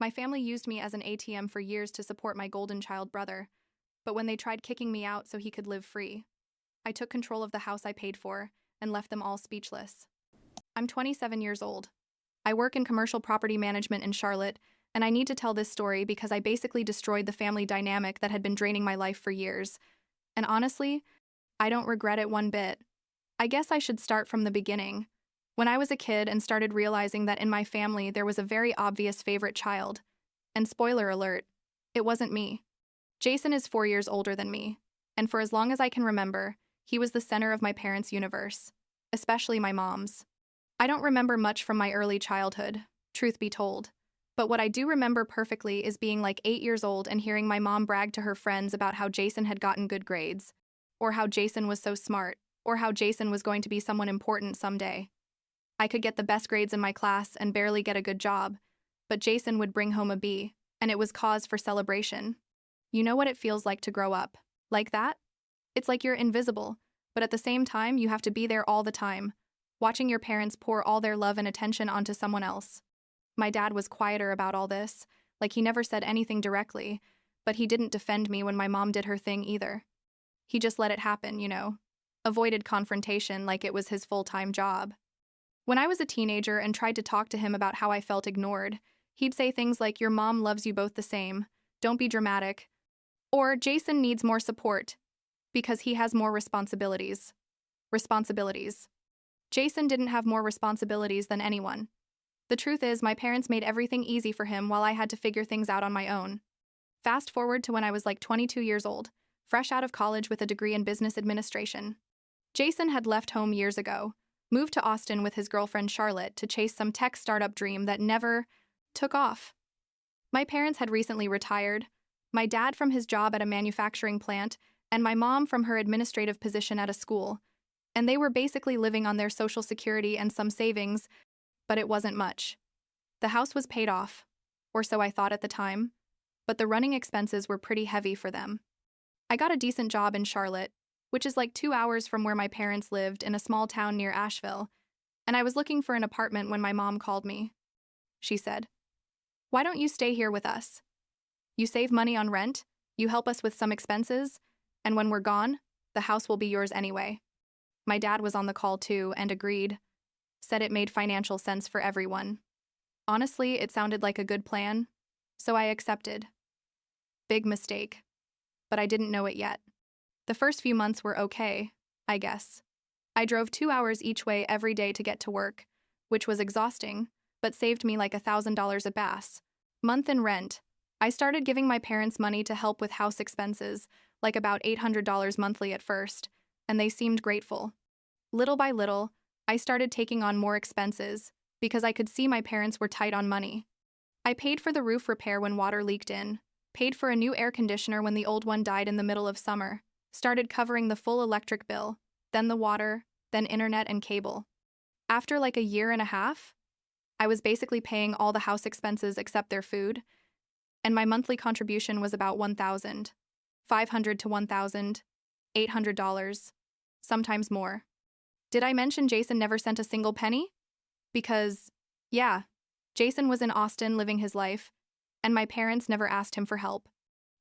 My family used me as an ATM for years to support my golden child brother, but when they tried kicking me out so he could live free, I took control of the house I paid for and left them all speechless. I'm 27 years old. I work in commercial property management in Charlotte, and I need to tell this story because I basically destroyed the family dynamic that had been draining my life for years. And honestly, I don't regret it one bit. I guess I should start from the beginning. When I was a kid and started realizing that in my family there was a very obvious favorite child. And spoiler alert, it wasn't me. Jason is 4 years older than me, and for as long as I can remember, he was the center of my parents' universe, especially my mom's. I don't remember much from my early childhood, truth be told, but what I do remember perfectly is being like 8 years old and hearing my mom brag to her friends about how Jason had gotten good grades, or how Jason was so smart, or how Jason was going to be someone important someday. I could get the best grades in my class and barely get a good job, but Jason would bring home a B, and it was cause for celebration. You know what it feels like to grow up like that? It's like you're invisible, but at the same time, you have to be there all the time, watching your parents pour all their love and attention onto someone else. My dad was quieter about all this, like he never said anything directly, but he didn't defend me when my mom did her thing either. He just let it happen, avoided confrontation like it was his full-time job. When I was a teenager and tried to talk to him about how I felt ignored, he'd say things like, "Your mom loves you both the same, don't be dramatic," or "Jason needs more support because he has more responsibilities." Responsibilities. Jason didn't have more responsibilities than anyone. The truth is, my parents made everything easy for him while I had to figure things out on my own. Fast forward to when I was like 22 years old, fresh out of college with a degree in business administration. Jason had left home years ago, moved to Austin with his girlfriend Charlotte to chase some tech startup dream that never took off. My parents had recently retired, my dad from his job at a manufacturing plant, and my mom from her administrative position at a school, and they were basically living on their Social Security and some savings, but it wasn't much. The house was paid off, or so I thought at the time, but the running expenses were pretty heavy for them. I got a decent job in Charlotte, which is like 2 hours from where my parents lived in a small town near Asheville, and I was looking for an apartment when my mom called me. She said, "Why don't you stay here with us? You save money on rent, you help us with some expenses, and when we're gone, the house will be yours anyway." My dad was on the call too and agreed, said it made financial sense for everyone. Honestly, it sounded like a good plan, so I accepted. Big mistake, but I didn't know it yet. The first few months were okay, I guess. I drove 2 hours each way every day to get to work, which was exhausting, but saved me like $1,000 a bass. Month in rent. I started giving my parents money to help with house expenses, like about $800 monthly at first, and they seemed grateful. Little by little, I started taking on more expenses because I could see my parents were tight on money. I paid for the roof repair when water leaked in, paid for a new air conditioner when the old one died in the middle of summer, started covering the full electric bill, then the water, then internet and cable. After like a year and a half, I was basically paying all the house expenses except their food, and my monthly contribution was about $1,500 to $1,800, sometimes more. Did I mention Jason never sent a single penny? Because, yeah, Jason was in Austin living his life, and my parents never asked him for help.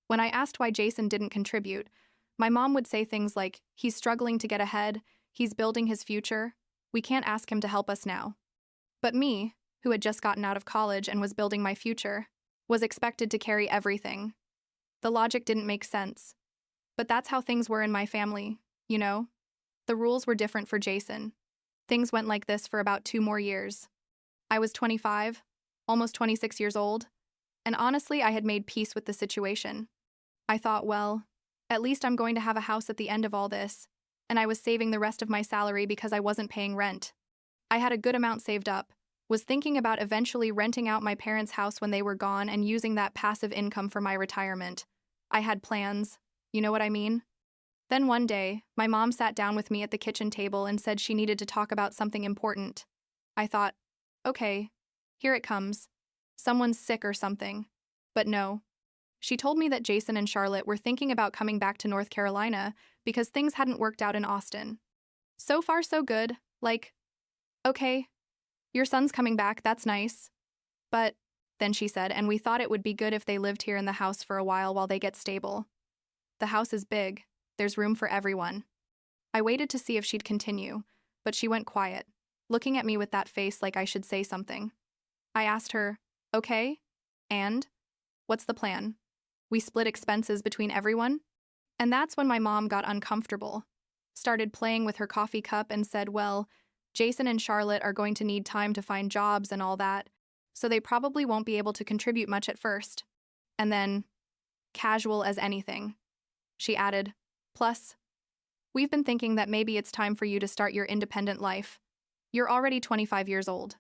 When I asked why Jason didn't contribute, my mom would say things like, "He's struggling to get ahead, he's building his future, we can't ask him to help us now." But me, who had just gotten out of college and was building my future, was expected to carry everything. The logic didn't make sense. But that's how things were in my family, you know? The rules were different for Jason. Things went like this for about 2 more years. I was 25, almost 26 years old, and honestly, I had made peace with the situation. I thought, well, at least I'm going to have a house at the end of all this, and I was saving the rest of my salary because I wasn't paying rent. I had a good amount saved up, was thinking about eventually renting out my parents' house when they were gone and using that passive income for my retirement. I had plans, you know what I mean? Then one day, my mom sat down with me at the kitchen table and said she needed to talk about something important. I thought, okay, here it comes. Someone's sick or something. But no. She told me that Jason and Charlotte were thinking about coming back to North Carolina because things hadn't worked out in Austin. So far so good, like, okay, your son's coming back, that's nice. But Then she said, and we thought it would be good if they lived here in the house for a while they get stable. The house is big. There's room for everyone. I waited to see if she'd continue, but she went quiet, looking at me with that face like I should say something. I asked her, okay, and? What's the plan? We split expenses between everyone? And that's when my mom got uncomfortable, started playing with her coffee cup and said, well, Jason and Charlotte are going to need time to find jobs and all that, so they probably won't be able to contribute much at first. And then, casual as anything, she added, plus, we've been thinking that maybe it's time for you to start your independent life. You're already 25 years old.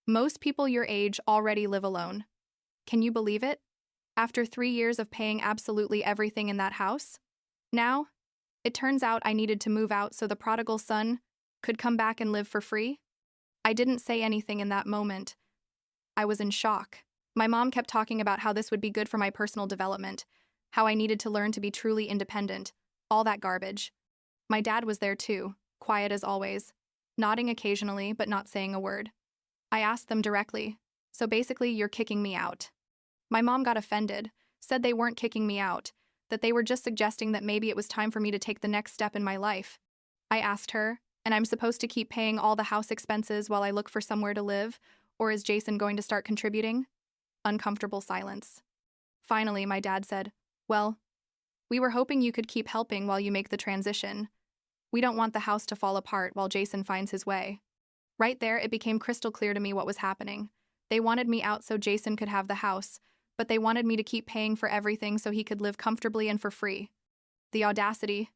Most people your age already live alone. Can you believe it? After 3 years of paying absolutely everything in that house? Now, it turns out I needed to move out so the prodigal son could come back and live for free? I didn't say anything in that moment. I was in shock. My mom kept talking about how this would be good for my personal development, how I needed to learn to be truly independent, all that garbage. My dad was there too, quiet as always, nodding occasionally but not saying a word. I asked them directly, so basically you're kicking me out. My mom got offended, said they weren't kicking me out, that they were just suggesting that maybe it was time for me to take the next step in my life. I asked her, and I'm supposed to keep paying all the house expenses while I look for somewhere to live, or is Jason going to start contributing? Uncomfortable silence. Finally, my dad said, well, we were hoping you could keep helping while you make the transition. We don't want the house to fall apart while Jason finds his way. Right there, it became crystal clear to me what was happening. They wanted me out so Jason could have the house, but they wanted me to keep paying for everything so he could live comfortably and for free. The audacity.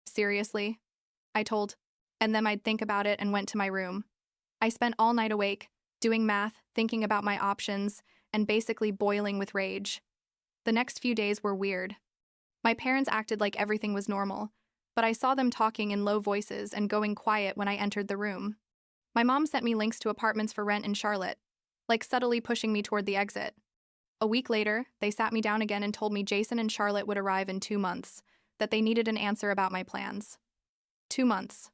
Seriously? I told, and then I'd think about it and went to my room. I spent all night awake, doing math, thinking about my options, and basically boiling with rage. The next few days were weird. My parents acted like everything was normal, but I saw them talking in low voices and going quiet when I entered the room. My mom sent me links to apartments for rent in Charlotte, like subtly pushing me toward the exit. A week later, they sat me down again and told me Jason and Charlotte would arrive in 2 months, that they needed an answer about my plans. 2 months.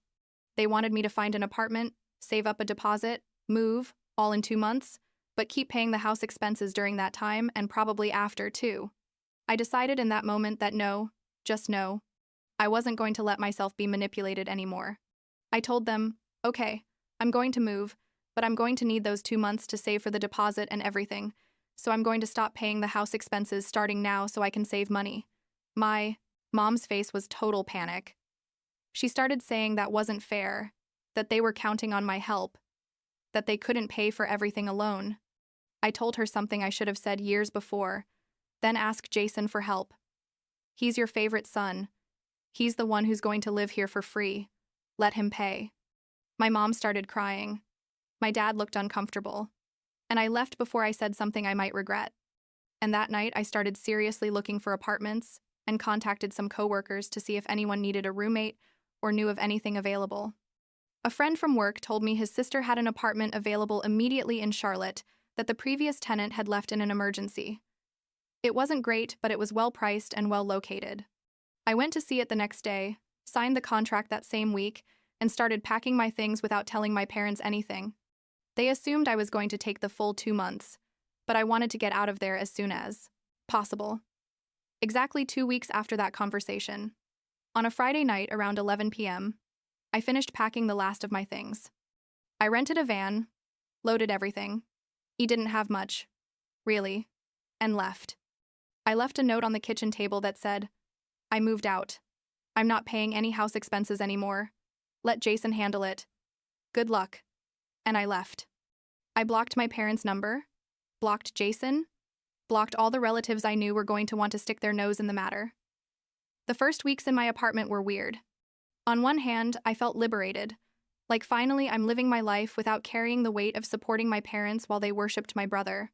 They wanted me to find an apartment, save up a deposit, move, all in 2 months, but keep paying the house expenses during that time and probably after, too. I decided in that moment that no, just no, I wasn't going to let myself be manipulated anymore. I told them, okay, I'm going to move, but I'm going to need those 2 months to save for the deposit and everything, so I'm going to stop paying the house expenses starting now so I can save money. My mom's face was total panic. She started saying that wasn't fair, that they were counting on my help, that they couldn't pay for everything alone. I told her something I should have said years before, then asked Jason for help. He's your favorite son. He's the one who's going to live here for free. Let him pay. My mom started crying. My dad looked uncomfortable. And I left before I said something I might regret. And that night, I started seriously looking for apartments and contacted some coworkers to see if anyone needed a roommate or knew of anything available. A friend from work told me his sister had an apartment available immediately in Charlotte that the previous tenant had left in an emergency. It wasn't great, but it was well-priced and well-located. I went to see it the next day, signed the contract that same week, and started packing my things without telling my parents anything. They assumed I was going to take the full 2 months, but I wanted to get out of there as soon as possible. Exactly 2 weeks after that conversation, on a Friday night around 11 p.m., I finished packing the last of my things. I rented a van, loaded everything. He didn't have much, really, and left. I left a note on the kitchen table that said, I moved out. I'm not paying any house expenses anymore. Let Jason handle it. Good luck. And I left. I blocked my parents' number, blocked Jason, blocked all the relatives I knew were going to want to stick their nose in the matter. The first weeks in my apartment were weird. On one hand, I felt liberated, like finally I'm living my life without carrying the weight of supporting my parents while they worshipped my brother.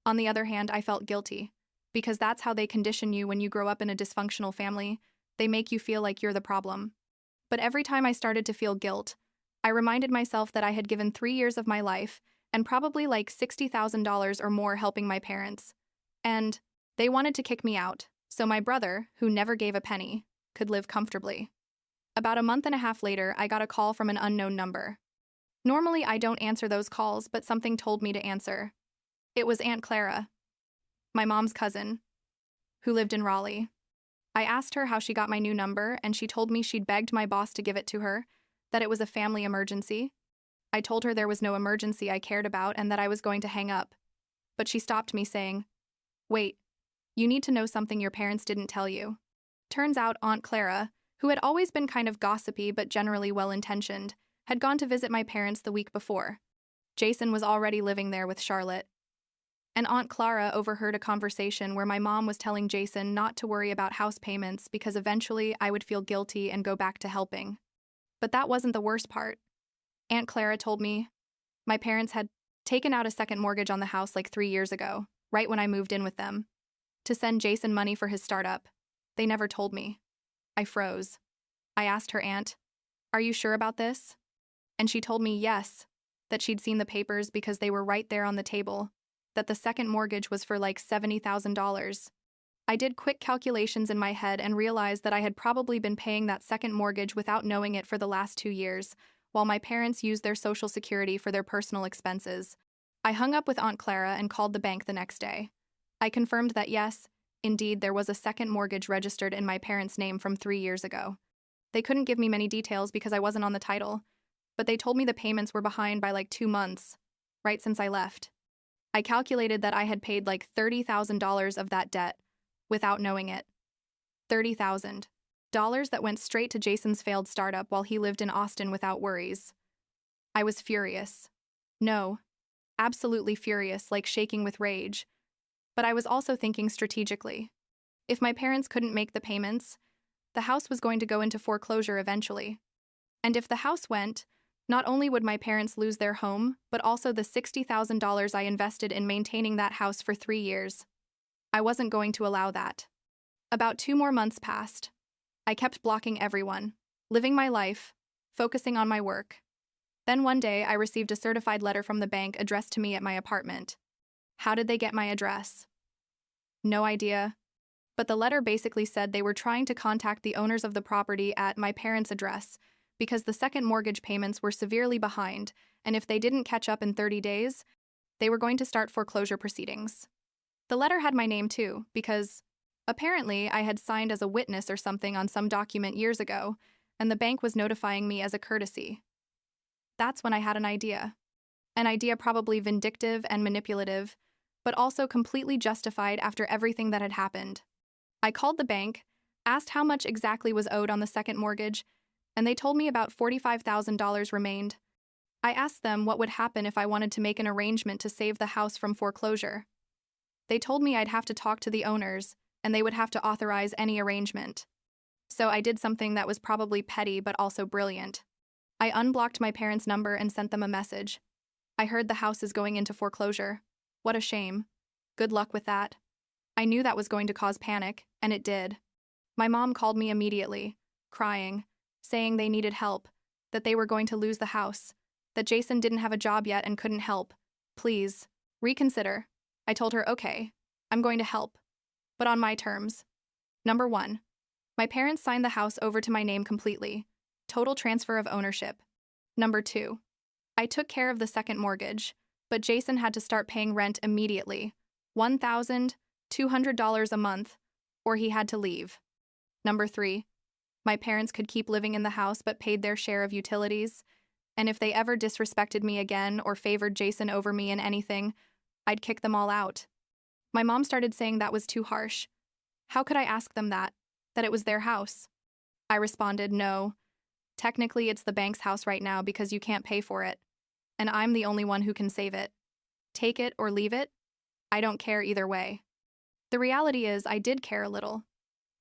On the other hand, I felt guilty, because that's how they condition you when you grow up in a dysfunctional family. They make you feel like you're the problem. But every time I started to feel guilt, I reminded myself that I had given 3 years of my life and probably like $60,000 or more helping my parents. And they wanted to kick me out, so my brother, who never gave a penny, could live comfortably. About a month and a half later, I got a call from an unknown number. Normally, I don't answer those calls, but something told me to answer. It was Aunt Clara, my mom's cousin, who lived in Raleigh. I asked her how she got my new number, and she told me she'd begged my boss to give it to her, that it was a family emergency. I told her there was no emergency I cared about and that I was going to hang up. But she stopped me saying, "Wait, you need to know something your parents didn't tell you." Turns out Aunt Clara, who had always been kind of gossipy but generally well-intentioned, had gone to visit my parents the week before. Jason was already living there with Charlotte. And Aunt Clara overheard a conversation where my mom was telling Jason not to worry about house payments because eventually I would feel guilty and go back to helping. But that wasn't the worst part. Aunt Clara told me my parents had taken out a second mortgage on the house like 3 years ago, right when I moved in with them, to send Jason money for his startup. They never told me. I froze. I asked her aunt, "Are you sure about this?" And she told me yes, that she'd seen the papers because they were right there on the table, that the second mortgage was for like $70,000. I did quick calculations in my head and realized that I had probably been paying that second mortgage without knowing it for the last 2 years, while my parents used their Social Security for their personal expenses. I hung up with Aunt Clara and called the bank the next day. I confirmed that yes, indeed, there was a second mortgage registered in my parents' name from 3 years ago. They couldn't give me many details because I wasn't on the title, but they told me the payments were behind by like 2 months, right since I left. I calculated that I had paid like $30,000 of that debt without knowing it. $30,000 that went straight to Jason's failed startup while he lived in Austin without worries. I was furious. No, absolutely furious, like shaking with rage. But I was also thinking strategically. If my parents couldn't make the payments, the house was going to go into foreclosure eventually. And if the house went, not only would my parents lose their home, but also the $60,000 I invested in maintaining that house for 3 years. I wasn't going to allow that. About 2 more months passed. I kept blocking everyone, living my life, focusing on my work. Then one day I received a certified letter from the bank addressed to me at my apartment. How did they get my address? No idea. But the letter basically said they were trying to contact the owners of the property at my parents' address because the second mortgage payments were severely behind, and if they didn't catch up in 30 days, they were going to start foreclosure proceedings. The letter had my name too, because apparently I had signed as a witness or something on some document years ago, and the bank was notifying me as a courtesy. That's when I had an idea. An idea probably vindictive and manipulative, but also completely justified after everything that had happened. I called the bank, asked how much exactly was owed on the second mortgage, and they told me about $45,000 remained. I asked them what would happen if I wanted to make an arrangement to save the house from foreclosure. They told me I'd have to talk to the owners, and they would have to authorize any arrangement. So I did something that was probably petty but also brilliant. I unblocked my parents' number and sent them a message. I heard the house is going into foreclosure. What a shame. Good luck with that. I knew that was going to cause panic, and it did. My mom called me immediately, crying, saying they needed help, that they were going to lose the house, that Jason didn't have a job yet and couldn't help. Please, reconsider. I told her, okay, I'm going to help, but on my terms. Number 1. My parents signed the house over to my name completely. Total transfer of ownership. Number 2. I took care of the second mortgage, but Jason had to start paying rent immediately, $1,200 a month, or he had to leave. Number 3. My parents could keep living in the house but paid their share of utilities, and if they ever disrespected me again or favored Jason over me in anything, I'd kick them all out. My mom started saying that was too harsh. How could I ask them that it was their house? I responded, no. Technically, it's the bank's house right now because you can't pay for it, and I'm the only one who can save it. Take it or leave it? I don't care either way. The reality is I did care a little.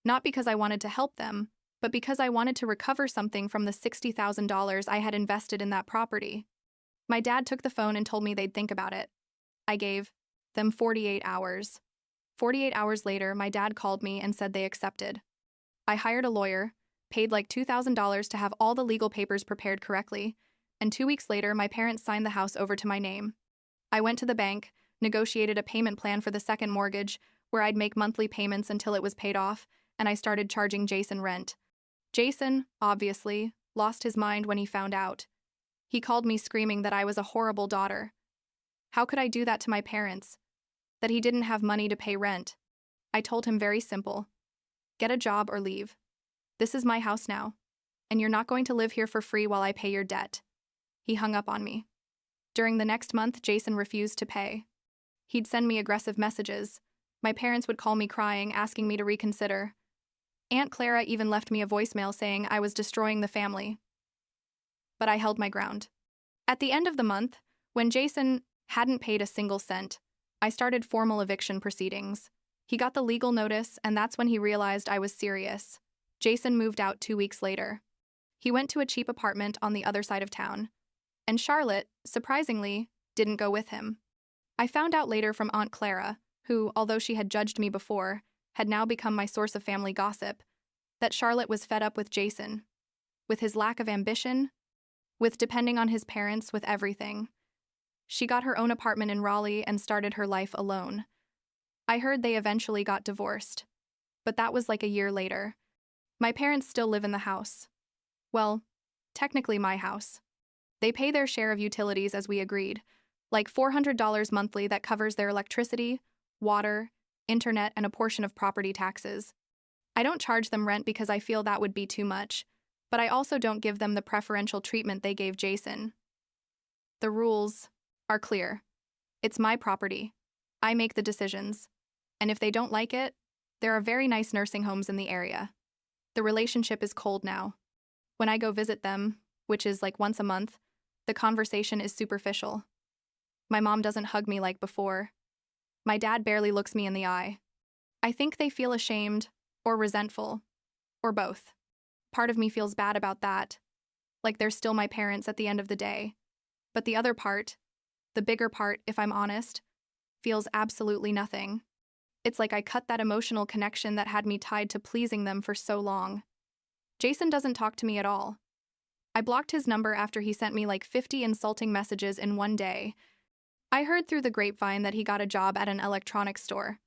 Not because I wanted to help them, but because I wanted to recover something from the $60,000 I had invested in that property. My dad took the phone and told me they'd think about it. I gave them 48 hours. 48 hours later, my dad called me and said they accepted. I hired a lawyer, paid like $2,000 to have all the legal papers prepared correctly, and 2 weeks later, my parents signed the house over to my name. I went to the bank, negotiated a payment plan for the second mortgage, where I'd make monthly payments until it was paid off, and I started charging Jason rent. Jason, obviously, lost his mind when he found out. He called me screaming that I was a horrible daughter. How could I do that to my parents? That he didn't have money to pay rent. I told him very simple. Get a job or leave. This is my house now, and you're not going to live here for free while I pay your debt. He hung up on me. During the next month, Jason refused to pay. He'd send me aggressive messages. My parents would call me crying, asking me to reconsider. Aunt Clara even left me a voicemail saying I was destroying the family. But I held my ground. At the end of the month, when Jason hadn't paid a single cent, I started formal eviction proceedings. He got the legal notice, and that's when he realized I was serious. Jason moved out 2 weeks later. He went to a cheap apartment on the other side of town. And Charlotte, surprisingly, didn't go with him. I found out later from Aunt Clara, who, although she had judged me before, had now become my source of family gossip, that Charlotte was fed up with Jason, with his lack of ambition, with depending on his parents with everything. She got her own apartment in Raleigh and started her life alone. I heard they eventually got divorced, but that was like a year later. My parents still live in the house. Well, technically my house. They pay their share of utilities as we agreed, like $400 monthly that covers their electricity, water, internet, and a portion of property taxes. I don't charge them rent because I feel that would be too much, but I also don't give them the preferential treatment they gave Jason. The rules are clear. It's my property. I make the decisions. And if they don't like it, there are very nice nursing homes in the area. The relationship is cold now. When I go visit them, which is like once a month, the conversation is superficial. My mom doesn't hug me like before. My dad barely looks me in the eye. I think they feel ashamed or resentful, or both. Part of me feels bad about that, like they're still my parents at the end of the day. But the other part, the bigger part, if I'm honest, feels absolutely nothing. It's like I cut that emotional connection that had me tied to pleasing them for so long. Jason doesn't talk to me at all. I blocked his number after he sent me like 50 insulting messages in one day. I heard through the grapevine that he got a job at an electronics store.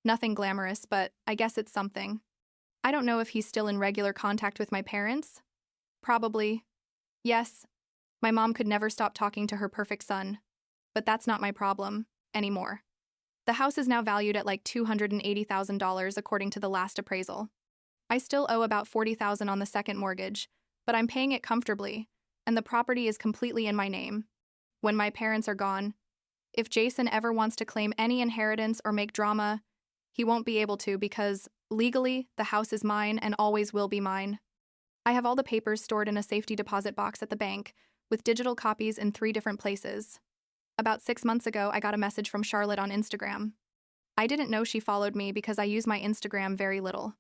Nothing glamorous, but I guess it's something. I don't know if he's still in regular contact with my parents. Probably. Yes, my mom could never stop talking to her perfect son. But that's not my problem anymore. The house is now valued at like $280,000 according to the last appraisal. I still owe about $40,000 on the second mortgage, but I'm paying it comfortably, and the property is completely in my name. When my parents are gone, if Jason ever wants to claim any inheritance or make drama, he won't be able to because, legally, the house is mine and always will be mine. I have all the papers stored in a safety deposit box at the bank, with digital copies in 3 different places. About 6 months ago, I got a message from Charlotte on Instagram. I didn't know she followed me because I use my Instagram very little.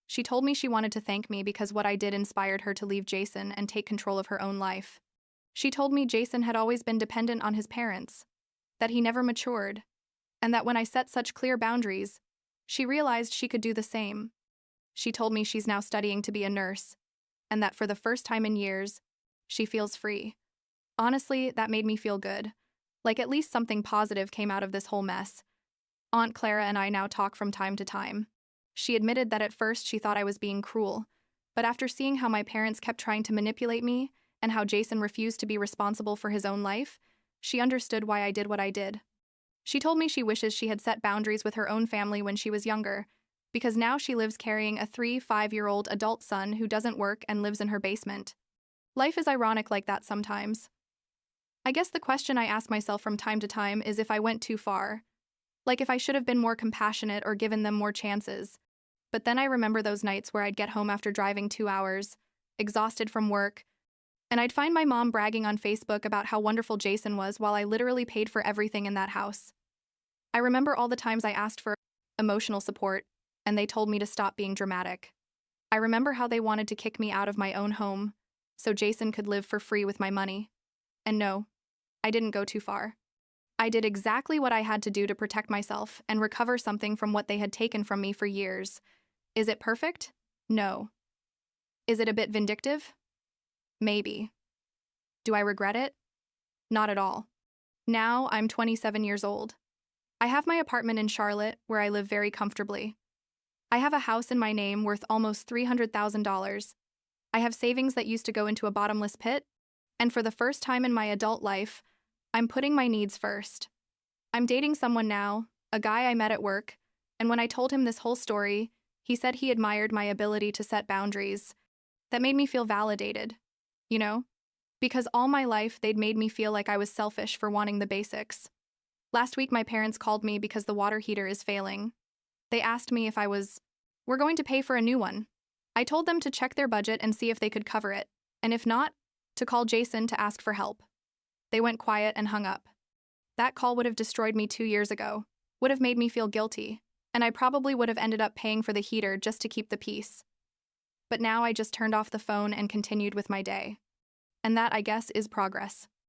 She told me she wanted to thank me because what I did inspired her to leave Jason and take control of her own life. She told me Jason had always been dependent on his parents, that he never matured, and that when I set such clear boundaries, she realized she could do the same. She told me she's now studying to be a nurse, and that for the first time in years, she feels free. Honestly, that made me feel good. Like at least something positive came out of this whole mess. Aunt Clara and I now talk from time to time. She admitted that at first she thought I was being cruel, but after seeing how my parents kept trying to manipulate me and how Jason refused to be responsible for his own life, she understood why I did what I did. She told me she wishes she had set boundaries with her own family when she was younger, because now she lives carrying a 3-5-year-old adult son who doesn't work and lives in her basement. Life is ironic like that sometimes. I guess the question I ask myself from time to time is if I went too far. Like if I should have been more compassionate or given them more chances. But then I remember those nights where I'd get home after driving 2 hours, exhausted from work, and I'd find my mom bragging on Facebook about how wonderful Jason was while I literally paid for everything in that house. I remember all the times I asked for emotional support, and they told me to stop being dramatic. I remember how they wanted to kick me out of my own home, so Jason could live for free with my money. And no, I didn't go too far. I did exactly what I had to do to protect myself and recover something from what they had taken from me for years. Is it perfect? No. Is it a bit vindictive? Maybe. Do I regret it? Not at all. Now I'm 27 years old. I have my apartment in Charlotte, where I live very comfortably. I have a house in my name worth almost $300,000. I have savings that used to go into a bottomless pit, and for the first time in my adult life, I'm putting my needs first. I'm dating someone now, a guy I met at work, and when I told him this whole story, he said he admired my ability to set boundaries. That made me feel validated, you know? Because all my life they'd made me feel like I was selfish for wanting the basics. Last week my parents called me because the water heater is failing. They asked me if we're going to pay for a new one. I told them to check their budget and see if they could cover it, and if not, to call Jason to ask for help. They went quiet and hung up. That call would have destroyed me 2 years ago, would have made me feel guilty, and I probably would have ended up paying for the heater just to keep the peace. But now I just turned off the phone and continued with my day. And that, I guess, is progress.